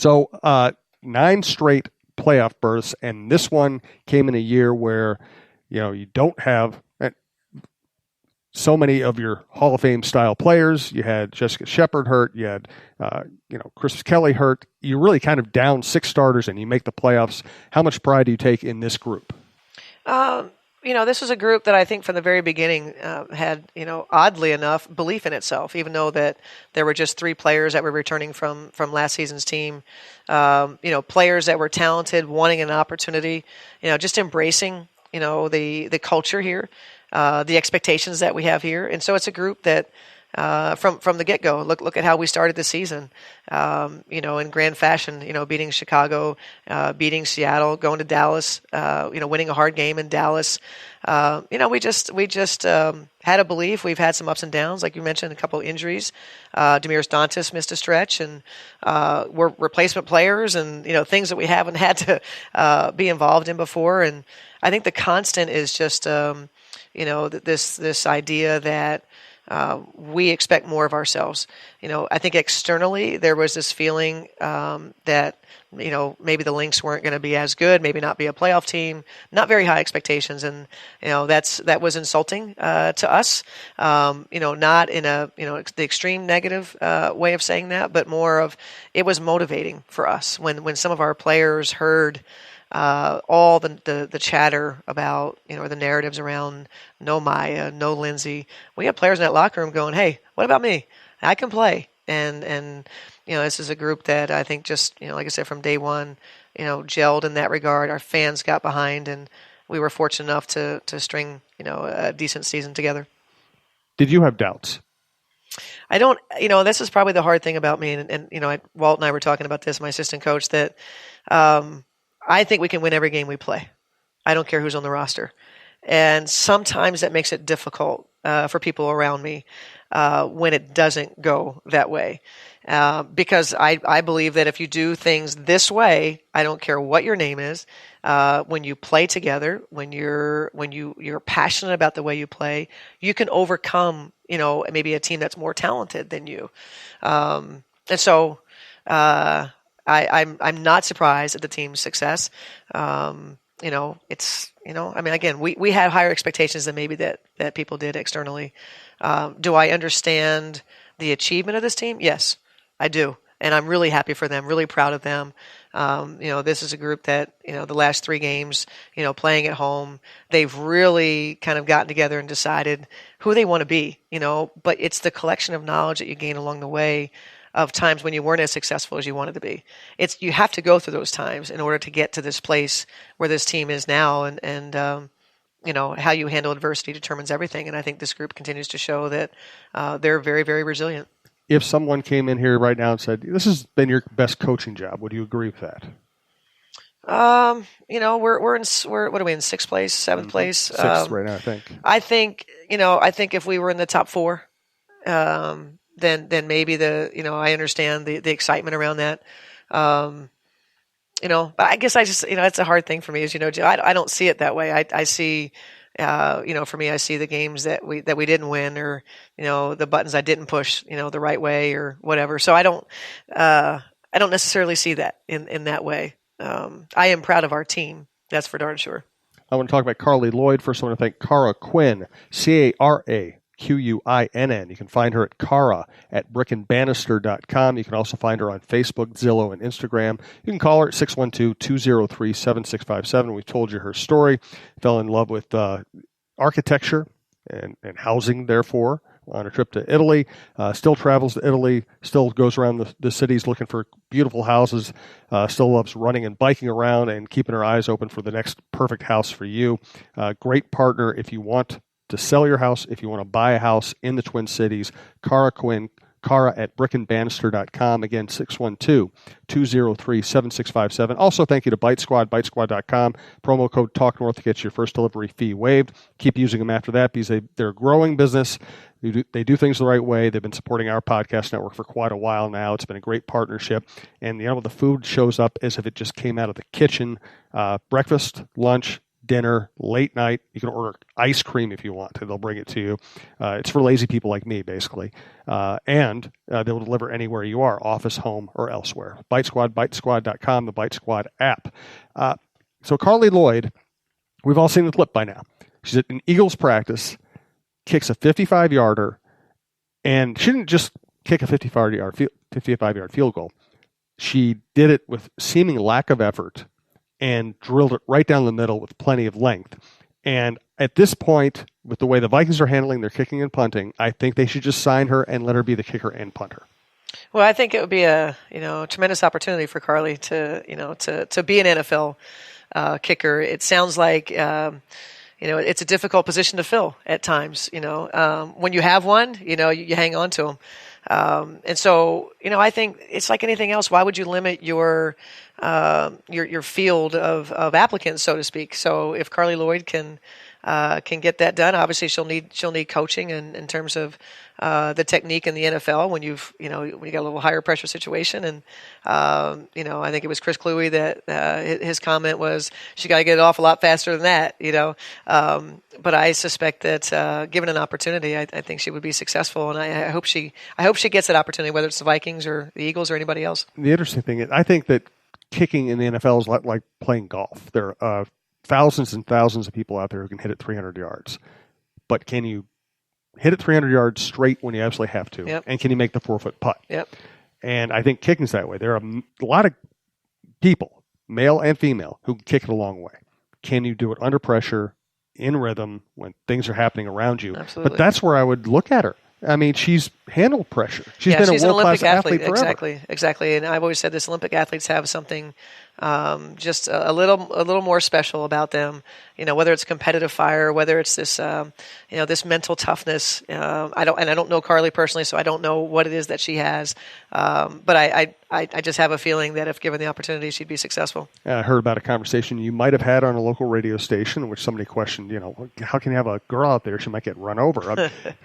So 9 straight playoff berths, and this one came in a year where, you don't have so many of your Hall of Fame style players. You had Jessica Shepard hurt. You had, Chris Kelly hurt. You really kind of down 6 starters, and you make the playoffs. How much pride do you take in this group? This was a group that I think from the very beginning had, oddly enough, belief in itself, even though that there were just 3 players that were returning from last season's team, players that were talented, wanting an opportunity, just embracing, the culture here, the expectations that we have here. And so it's a group that from the get-go, look at how we started the season, in grand fashion, beating Chicago, beating Seattle, going to Dallas, winning a hard game in Dallas. We just had a belief. We've had some ups and downs, like you mentioned, a couple of injuries. Demiris Dantas missed a stretch, and we're replacement players, and things that we haven't had to be involved in before. And I think the constant is just this idea that we expect more of ourselves. I think externally there was this feeling that maybe the Lynx weren't going to be as good, maybe not be a playoff team, not very high expectations, and that was insulting to us. Not in the extreme negative way of saying that, but more of it was motivating for us when some of our players heard all the chatter about, the narratives around no Maya, no Lindsay. We have players in that locker room going, hey, what about me? I can play. And this is a group that I think just, like I said, from day one, gelled in that regard. Our fans got behind, and we were fortunate enough to string, a decent season together. Did you have doubts? I don't, this is probably the hard thing about me. And Walt and I were talking about this, my assistant coach, that, I think we can win every game we play. I don't care who's on the roster. And sometimes that makes it difficult for people around me when it doesn't go that way. Because I believe that if you do things this way, I don't care what your name is, when you play together, when you're passionate about the way you play, you can overcome, maybe a team that's more talented than you. And so I'm not surprised at the team's success. Again, we had higher expectations than maybe that people did externally. Do I understand the achievement of this team? Yes, I do. And I'm really happy for them, really proud of them. This is a group that, the last 3 games, playing at home, they've really kind of gotten together and decided who they want to be, but it's the collection of knowledge that you gain along the way of times when you weren't as successful as you wanted to be. You have to go through those times in order to get to this place where this team is now, and how you handle adversity determines everything. And I think this group continues to show that they're very, very resilient. If someone came in here right now and said, this has been your best coaching job, would you agree with that? We're what are we in, 6th place, 7th place? 6th right now, I think. I think if we were in the top 4, then maybe I understand the excitement around that. But I guess I just, it's a hard thing for me, as you know, Joe. I don't see it that way. I see, for me, I see the games that we didn't win, or, the buttons I didn't push, the right way or whatever. So I don't necessarily see that in that way. I am proud of our team. That's for darn sure. I want to talk about Carli Lloyd. First, I want to thank Cara Quinn, Caraquinn. You can find her at Cara at brickandbanister.com. You can also find her on Facebook, Zillow, and Instagram. You can call her at 612-203-7657. We've told you her story. Fell in love with architecture and housing, therefore, on a trip to Italy. Still travels to Italy, still goes around the cities looking for beautiful houses, still loves running and biking around and keeping her eyes open for the next perfect house for you. Great partner if you want to sell your house, if you want to buy a house in the Twin Cities. Cara Quinn, Cara at brickandbanister.com. Again, 612-203-7657. Also, thank you to Bitesquad, bitesquad.com. Promo code TALKNORTH to get your first delivery fee waived. Keep using them after that because they're a growing business. They do things the right way. They've been supporting our podcast network for quite a while now. It's been a great partnership. And, the food shows up as if it just came out of the kitchen. Breakfast, lunch, dinner, late night. You can order ice cream if you want to. They'll bring it to you. It's for lazy people like me, basically. And they'll deliver anywhere you are, office, home, or elsewhere. Bite Squad, bitesquad.com, the Bite Squad app. So Carli Lloyd, we've all seen the clip by now. She's at an Eagles practice, kicks a 55-yarder, and she didn't just kick a 55-yard field goal. She did it with seeming lack of effort and drilled it right down the middle with plenty of length. And at this point, with the way the Vikings are handling their kicking and punting, I think they should just sign her and let her be the kicker and punter. Well, I think it would be a tremendous opportunity for Carli to be an NFL kicker. It sounds like it's a difficult position to fill at times. When you have one, you hang on to them. And so, I think it's like anything else. Why would you limit your field of applicants, so to speak? So if Carli Lloyd can get that done, obviously she'll need coaching in terms of the technique in the NFL when you got a little higher pressure situation. And I think it was Chris Cluey that his comment was she got to get it off a lot faster than that. But I suspect that given an opportunity, I think she would be successful, and I hope she gets that opportunity, whether it's the Vikings or the Eagles or anybody else. The interesting thing is, I think that kicking in the NFL is like playing golf. There are thousands and thousands of people out there who can hit it 300 yards, but can you hit it 300 yards straight when you absolutely have to? Yep. And can you make the 4-foot putt? Yep. And I think kicking's that way. There are a lot of people, male and female, who can kick it a long way. Can you do it under pressure, in rhythm, when things are happening around you? Absolutely. But that's where I would look at her. I mean, she's handled pressure. She's been a world-class athlete forever. Exactly. And I've always said this: Olympic athletes have something just a little more special about them. Whether it's competitive fire, whether it's this this mental toughness. I don't know Carli personally, so I don't know what it is that she has. But I just have a feeling that if given the opportunity, she'd be successful. I heard about a conversation you might have had on a local radio station in which somebody questioned, how can you have a girl out there? She might get run over.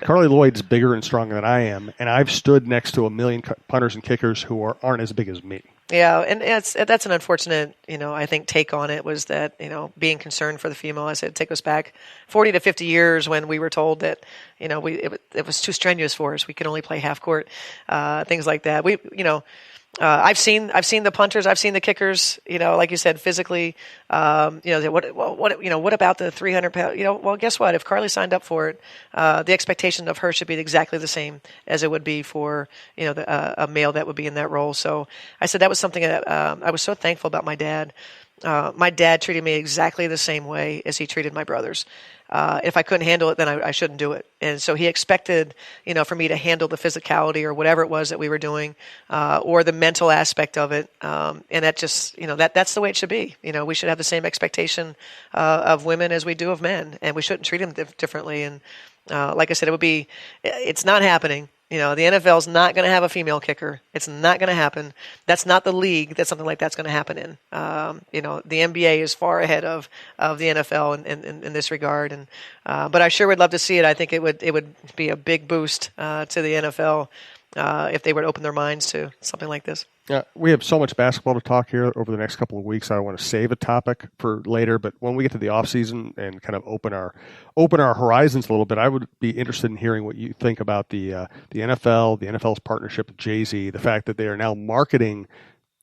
Carli Lloyd's bigger and stronger than I am, and I've stood next to a million punters and kickers who aren't as big as me. Yeah, and that's an unfortunate, I think, take on it was that, being concerned for the female. I said, take us back 40 to 50 years when we were told that, it was too strenuous for us. We could only play half court, things like that. I've seen the punters, I've seen the kickers, like you said, physically, what about the 300 pound, well, guess what? If Carli signed up for it, the expectation of her should be exactly the same as it would be for, a male that would be in that role. So I said that was something that I was so thankful about my dad. My dad treated me exactly the same way as he treated my brothers. If I couldn't handle it, then I shouldn't do it. And so he expected, for me to handle the physicality or whatever it was that we were doing, or the mental aspect of it. And that just, that's the way it should be. We should have the same expectation of women as we do of men, and we shouldn't treat them differently. And like I said, it's not happening. The NFL is not going to have a female kicker. It's not going to happen. That's not the league that something like that's going to happen in. The NBA is far ahead of the NFL in this regard. And but I sure would love to see it. I think it would be a big boost to the NFL if they would open their minds to something like this. We have so much basketball to talk here over the next couple of weeks. I want to save a topic for later, but when we get to the off season and kind of open our horizons a little bit, I would be interested in hearing what you think about the NFL, the NFL's partnership with Jay-Z, the fact that they are now marketing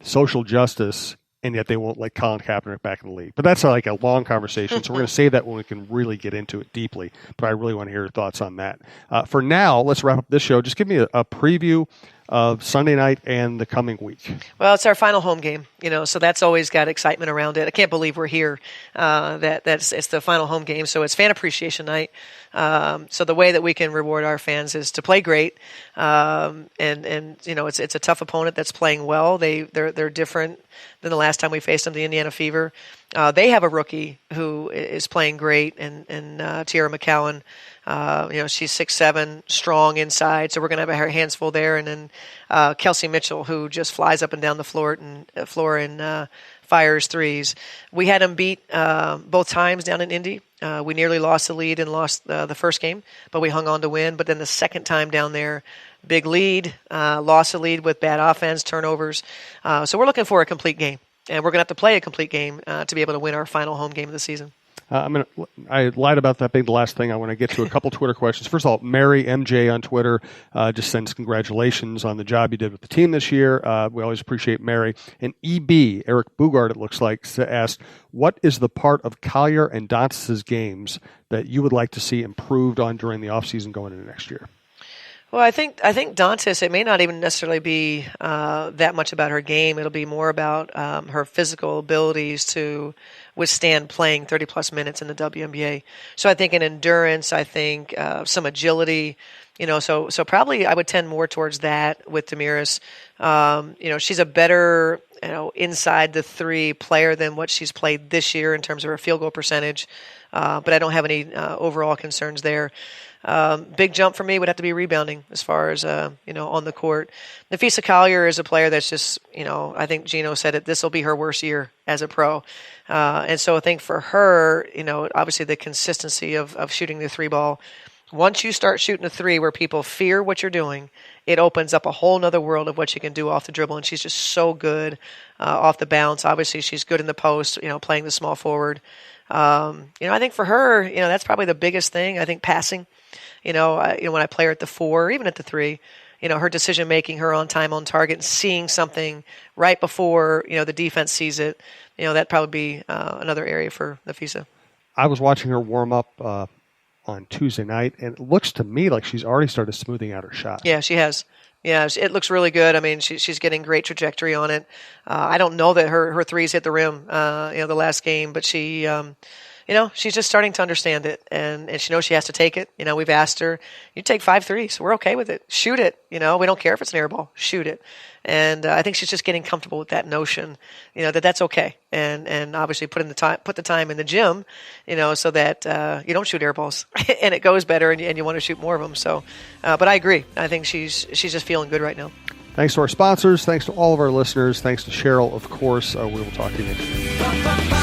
social justice, and yet they won't let Colin Kaepernick back in the league. But that's like a long conversation, so we're going to save that when we can really get into it deeply. But I really want to hear your thoughts on that. For now, let's wrap up this show. Just give me a preview of Sunday night and the coming week. Well, it's our final home game, so that's always got excitement around it. I can't believe we're here. It's the final home game, so it's fan appreciation night. So the way that we can reward our fans is to play great, and it's a tough opponent that's playing well. They're different than the last time we faced them, the Indiana Fever. They have a rookie who is playing great, and Tiara McCowan. She's 6'7", strong inside, so we're going to have her hands full there. And then Kelsey Mitchell, who just flies up and down the floor and fires threes. We had them beat both times down in Indy. We nearly lost the lead and lost the first game, but we hung on to win. But then the second time down there, big lead, lost the lead with bad offense, turnovers. So we're looking for a complete game, and we're going to have to play a complete game to be able to win our final home game of the season. I lied about that being the last thing. I want to get to a couple Twitter questions. First of all, Mary MJ on Twitter just sends congratulations on the job you did with the team this year. We always appreciate Mary. And EB, Eric Bugard, it looks like, asked, what is the part of Collier and Dantas' games that you would like to see improved on during the offseason going into next year? Well, I think Dantas, it may not even necessarily be that much about her game. It'll be more about her physical abilities to withstand playing 30-plus minutes in the WNBA. So I think an endurance, I think some agility, so probably I would tend more towards that with Damaris. She's a better, inside the three player than what she's played this year in terms of her field goal percentage. But I don't have any overall concerns there. Big jump for me would have to be rebounding as far as, on the court. Napheesa Collier is a player that's just, I think Gino said it, this will be her worst year as a pro. And so I think for her, obviously the consistency of shooting the three ball, once you start shooting a three where people fear what you're doing, it opens up a whole nother world of what you can do off the dribble. And she's just so good off the bounce. Obviously she's good in the post, playing the small forward. I think for her, that's probably the biggest thing. I think passing. When I play her at the 4 or even at the 3, her decision making, her on time, on target, and seeing something right before the defense sees it, that'd probably be another area for Napheesa. I was watching her warm up on Tuesday night, and it looks to me like she's already started smoothing out her shot. Yeah, she has. Yeah, it looks really good. I mean, she's getting great trajectory on it. I don't know that her threes hit the rim, the last game, but she. She's just starting to understand it, and she knows she has to take it. We've asked her, you take 5 threes. We're okay with it. Shoot it. We don't care if it's an air ball. Shoot it. And I think she's just getting comfortable with that notion, that's okay. And obviously put the time in the gym, so that you don't shoot air balls and it goes better and you want to shoot more of them. So, but I agree. I think she's just feeling good right now. Thanks to our sponsors. Thanks to all of our listeners. Thanks to Cheryl, of course. We will talk to you next week.